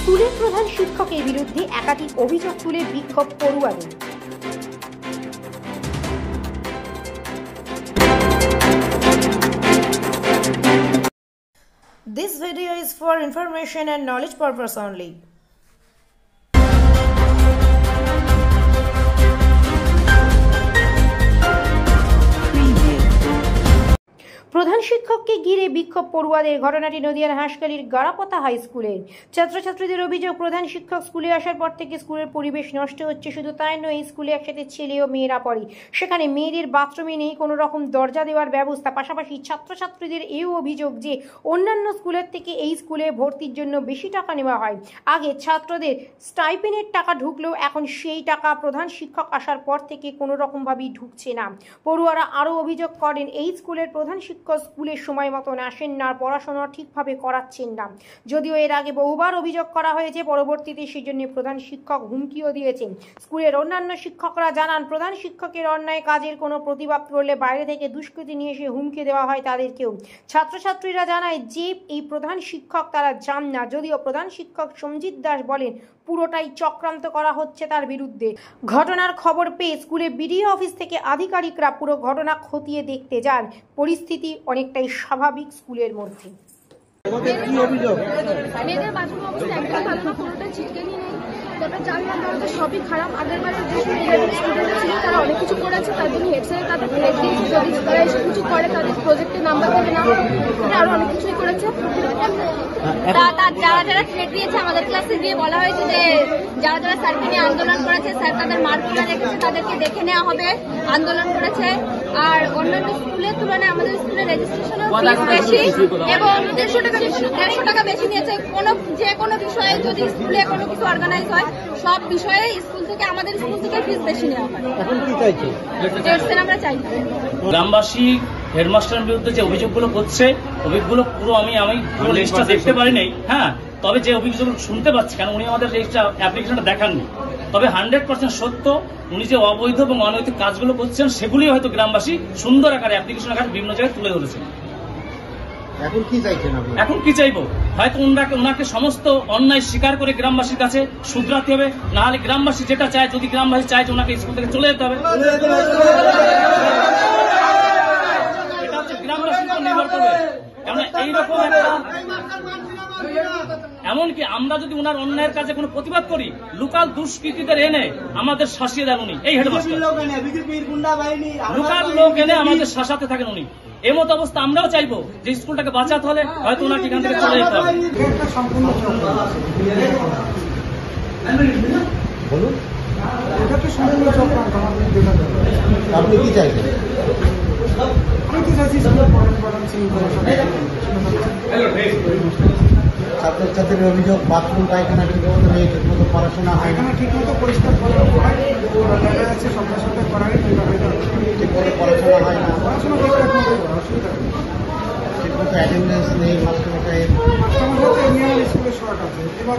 স্কুলের প্রধান শিক্ষকের বিরুদ্ধে একাধিক অভিযোগ তুলে বিক্ষোভ পড়ুয়াদের। This video is for information and knowledge purpose only. প্রধান শিক্ষককে ঘিরে বিক্ষোভ পড়ুয়াদের। ঘটনাটি নদিয়ার হাঁসখালির গাড়াপোতা হাই স্কুলের। ছাত্রছাত্রীদের অভিযোগ, প্রধান শিক্ষক স্কুলে আসার পর থেকে স্কুলের পরিবেশ নষ্ট হচ্ছে। শুধু তাই নয়, এই স্কুলে একসাথে ছেলে ও মেয়েরা পড়ে, সেখানে মেয়েদের বাথরুমে নেই কোনো রকম দরজা দেওয়ার ব্যবস্থা। পাশাপাশি ছাত্রছাত্রীদের এও অভিযোগ যে অন্যান্য স্কুলের থেকে এই স্কুলে ভর্তির জন্য বেশি টাকা নেওয়া হয়। আগে ছাত্রদের স্টাইপেন্ডের টাকা ঢুকলেও এখন সেই টাকা প্রধান শিক্ষক আসার পর থেকে কোনো রকমভাবেই ঢুকছে না। পড়ুয়ারা আরও অভিযোগ করেন, এই স্কুলের প্রধান শিক্ষক স্কুলের সময় মতন আসেন না, পড়াশোনা ঠিকভাবে করাচ্ছেন না। যদিও এর আগে বহুবার অভিযোগ করা হয়েছে, পরবর্তীতে সেজন্য প্রধান শিক্ষক হুমকিও দিয়েছেন। স্কুলের অন্যান্য শিক্ষকরা জানান, প্রধান শিক্ষকের অন্যায় কাজের কোনো প্রতিবাদ করলে বাইরে থেকে দুষ্কৃতী নিয়ে এসে হুমকি দেওয়া হয় তাদেরকেও। ছাত্রছাত্রীরা জানায় যে এই প্রধান শিক্ষক তারা জান না। যদিও প্রধান শিক্ষক সঞ্জিত দাস বলেন, পুরোটাই চক্রান্ত করা হচ্ছে তার বিরুদ্ধে। ঘটনার খবর পেয়ে স্কুলে বিডিও অফিস থেকে আধিকারিকরা পুরো ঘটনা খতিয়ে দেখতে যান। পরিস্থিতি অনেকটাই স্বাভাবিক স্কুলের মধ্যে। মেয়েদের বাথরুম অবস্থা একদম ভালো না, পুরোটা ছিটকেনি নেই, তারপর জানলা দরজা সবই খারাপ। আগের বারে যে স্টুডেন্ট ছিল তারা অনেক কিছু করেছে, তার জন্য হেড স্যার তাদের থ্রেট দিয়েছে, যদি তারা এসে কিছু করে তাদের প্রজেক্টের নাম্বার দেবে না, আরো অনেক কিছুই করেছে। যারা যারা থ্রেট দিয়েছে আমাদের ক্লাসে গিয়ে বলা হয়েছে যে যারা যারা স্যারকে নিয়ে আন্দোলন করেছে, স্যার তাদের মার্কগুলো রেখেছে, তাদেরকে দেখে নেওয়া হবে, আন্দোলন করেছে। আর অন্যান্য স্কুলের তুলনায় আমাদের স্কুলের রেজিস্ট্রেশনের ফিস বেশি এবং 150 টাকা বেশি নিয়েছে। যে কোনো বিষয়ে যদি স্কুলে কোনো কিছু অর্গানাইজ হয়, সব বিষয়ে স্কুল থেকে আমাদের স্কুল থেকে ফিস বেশি নেওয়া হয়। এখন কি চাইছে? আমরা চাই গ্রামবাসী হেডমাস্টারের বিরুদ্ধে যে অভিযোগগুলো করছে, অভিযোগগুলো পুরো আমি পুরো লিস্টটা দেখতে পারিনি। হ্যাঁ, তবে যে অভিযোগগুলো শুনতে পাচ্ছি, কারণ উনি আমাদের অ্যাপ্লিকেশনটা দেখাননি, তবে 100% সত্য। উনি যে অবৈধ এবং অনৈতিক কাজগুলো করছেন সেগুলি হয়তো গ্রামবাসী সুন্দর আকারে অ্যাপ্লিকেশন আকারে বিভিন্ন জায়গায় তুলে ধরেছেন। এখন কি চাইছেন? এখন কি চাইবো? হয়তো ওনাকে সমস্ত অন্যায় স্বীকার করে গ্রামবাসীর কাছে শুধরাতে হবে, না হলে গ্রামবাসী যেটা চায়, যদি গ্রামবাসী চায় যে ওনাকে স্কুল থেকে চলে যেতে হবে, এটা হচ্ছে গ্রামবাসীর উপর নির্ভর করবে। কেন এইরকম একটা, এমনকি আমরা যদি ওনার অন্যায়ের কাজে কোনো প্রতিবাদ করি, লোকাল দুষ্কৃতীদের এনে আমাদের শাসিয়ে দেন উনি। এই হেডমাস্টার লোকাল লোক এনে আমাদের শাসাতে থাকেন উনি। এমত অবস্থা আমরাও চাইবো যে স্কুলটাকে বাঁচাতে হলে হয়তো ওনাকে এখান থেকে চলে যেতে হবে। আপনি কি চাইছেন? ছাত্রছাত্রীর অভিযোগ, বাথরুম পায়খানা ঠিকমতো নেই, ঠিকমতো পড়াশোনা হয় না, ঠিকমতো পরিষ্কার আছে, সন্ধ্যা সন্ধ্যা করাই ঠিকমতো পড়াশোনা হয় না, ঠিকমতো অ্যাটেন্ডেন্স নেই, মাস্টারমশাইয়ের স্কুলে শর্ট আছে। এবার